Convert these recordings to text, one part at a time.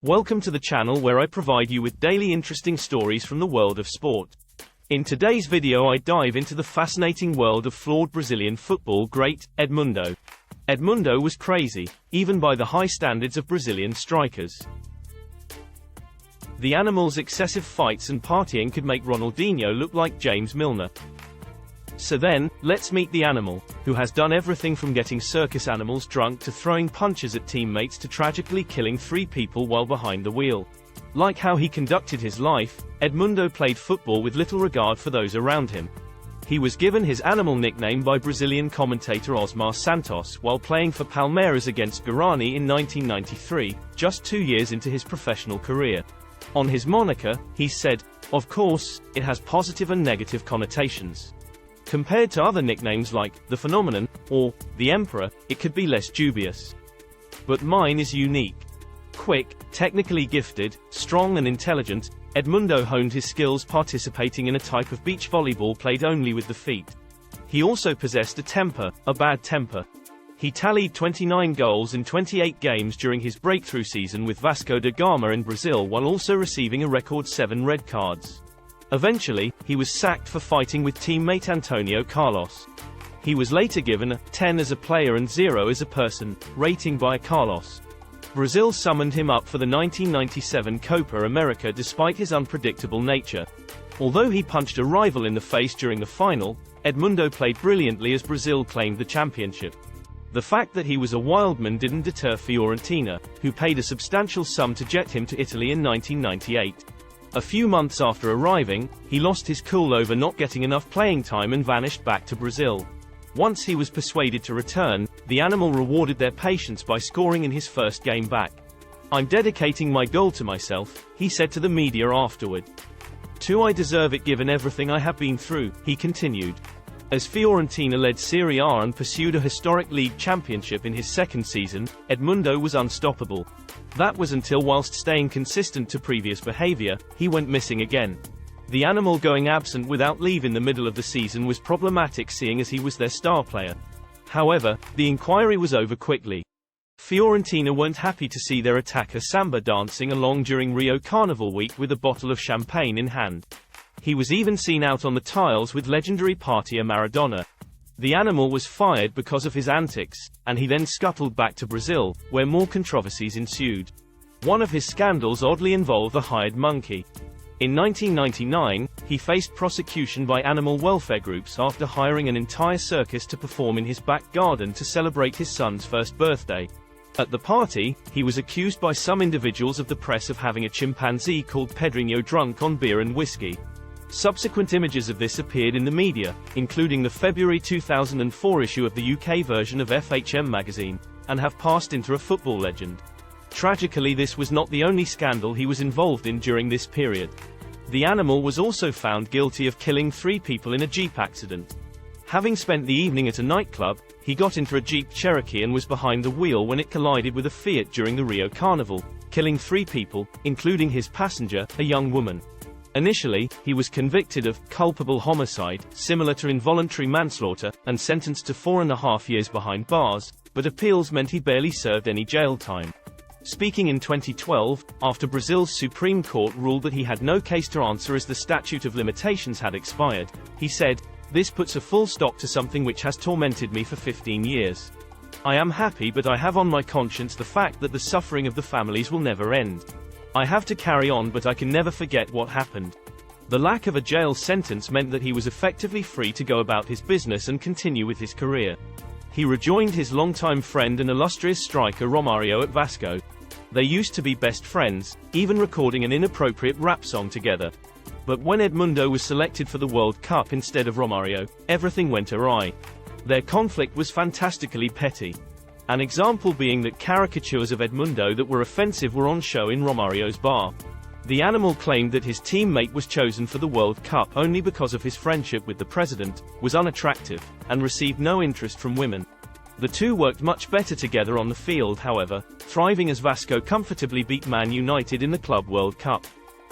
Welcome to the channel where I provide you with daily interesting stories from the world of sport. In today's video I dive into the fascinating world of flawed Brazilian football great, Edmundo. Edmundo was crazy, even by the high standards of Brazilian strikers. The animal's excessive fights and partying could make Ronaldinho look like James Milner. So then, let's meet the animal, who has done everything from getting circus animals drunk to throwing punches at teammates to tragically killing 3 people while behind the wheel. Like how he conducted his life, Edmundo played football with little regard for those around him. He was given his animal nickname by Brazilian commentator Osmar Santos while playing for Palmeiras against Guarani in 1993, just 2 years into his professional career. On his moniker, he said, "Of course, it has positive and negative connotations. Compared to other nicknames like The Phenomenon or The Emperor, it could be less dubious. But mine is unique." Quick, technically gifted, strong and intelligent, Edmundo honed his skills participating in a type of beach volleyball played only with the feet. He also possessed a bad temper. He tallied 29 goals in 28 games during his breakthrough season with Vasco da Gama in Brazil while also receiving a record 7 red cards. Eventually, he was sacked for fighting with teammate Antonio Carlos. He was later given a 10 as a player and 0 as a person rating by Carlos. Brazil summoned him up for the 1997 Copa America despite his unpredictable nature. Although he punched a rival in the face during the final, Edmundo played brilliantly as Brazil claimed the championship. The fact that he was a wildman didn't deter Fiorentina, who paid a substantial sum to jet him to Italy in 1998. A few months after arriving, he lost his cool over not getting enough playing time and vanished back to Brazil. Once he was persuaded to return, the animal rewarded their patience by scoring in his first game back. "I'm dedicating my goal to myself," he said to the media afterward. "I deserve it given everything I have been through," he continued. As Fiorentina led Serie A and pursued a historic league championship in his second season, Edmundo was unstoppable. That was until, whilst staying consistent to previous behavior, he went missing again. The animal going absent without leave in the middle of the season was problematic seeing as he was their star player. However, the inquiry was over quickly. Fiorentina weren't happy to see their attacker Samba dancing along during Rio Carnival week with a bottle of champagne in hand. He was even seen out on the tiles with legendary partier Maradona. The animal was fired because of his antics, and he then scuttled back to Brazil, where more controversies ensued. One of his scandals oddly involved a hired monkey. In 1999, he faced prosecution by animal welfare groups after hiring an entire circus to perform in his back garden to celebrate his son's first birthday. At the party, he was accused by some individuals of the press of having a chimpanzee called Pedrinho drunk on beer and whiskey. Subsequent images of this appeared in the media, including the February 2004 issue of the UK version of FHM magazine, and have passed into a football legend. Tragically, this was not the only scandal he was involved in during this period. The animal was also found guilty of killing 3 people in a Jeep accident. Having spent the evening at a nightclub, he got into a Jeep Cherokee and was behind the wheel when it collided with a Fiat during the Rio Carnival, killing 3 people, including his passenger, a young woman. Initially, he was convicted of culpable homicide, similar to involuntary manslaughter, and sentenced to 4.5 years behind bars, but appeals meant he barely served any jail time. Speaking in 2012, after Brazil's Supreme Court ruled that he had no case to answer as the statute of limitations had expired, he said, "This puts a full stop to something which has tormented me for 15 years. I am happy, but I have on my conscience the fact that the suffering of the families will never end. I have to carry on, but I can never forget what happened." The lack of a jail sentence meant that he was effectively free to go about his business and continue with his career. He rejoined his longtime friend and illustrious striker Romario at Vasco. They used to be best friends, even recording an inappropriate rap song together. But when Edmundo was selected for the World Cup instead of Romario, everything went awry. Their conflict was fantastically petty. An example being that caricatures of Edmundo that were offensive were on show in Romario's bar. The animal claimed that his teammate was chosen for the World Cup only because of his friendship with the president, was unattractive, and received no interest from women. The two worked much better together on the field, however, thriving as Vasco comfortably beat Man United in the Club World Cup.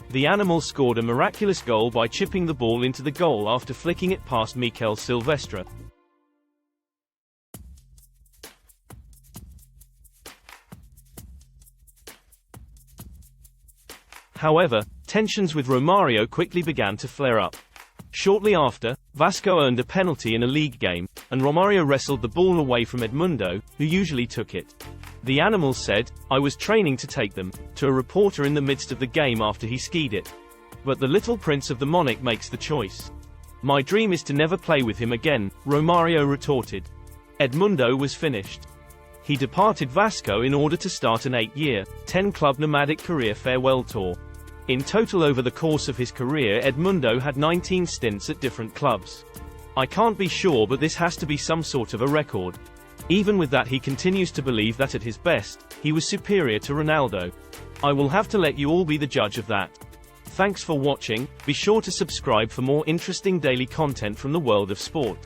The animal scored a miraculous goal by chipping the ball into the goal after flicking it past Mikel Silvestre. However, tensions with Romario quickly began to flare up. Shortly after, Vasco earned a penalty in a league game, and Romario wrestled the ball away from Edmundo, who usually took it. The animal said, "I was training to take them," to a reporter in the midst of the game after he skied it. But the little prince of the Nomadic makes the choice. "My dream is to never play with him again," Romario retorted. Edmundo was finished. He departed Vasco in order to start an 8-year, 10-club Nomadic career farewell tour. In total over the course of his career Edmundo had 19 stints at different clubs. I can't be sure, but this has to be some sort of a record. Even with that, he continues to believe that at his best, he was superior to Ronaldo. I will have to let you all be the judge of that. Thanks for watching. Be sure to subscribe for more interesting daily content from the world of sport.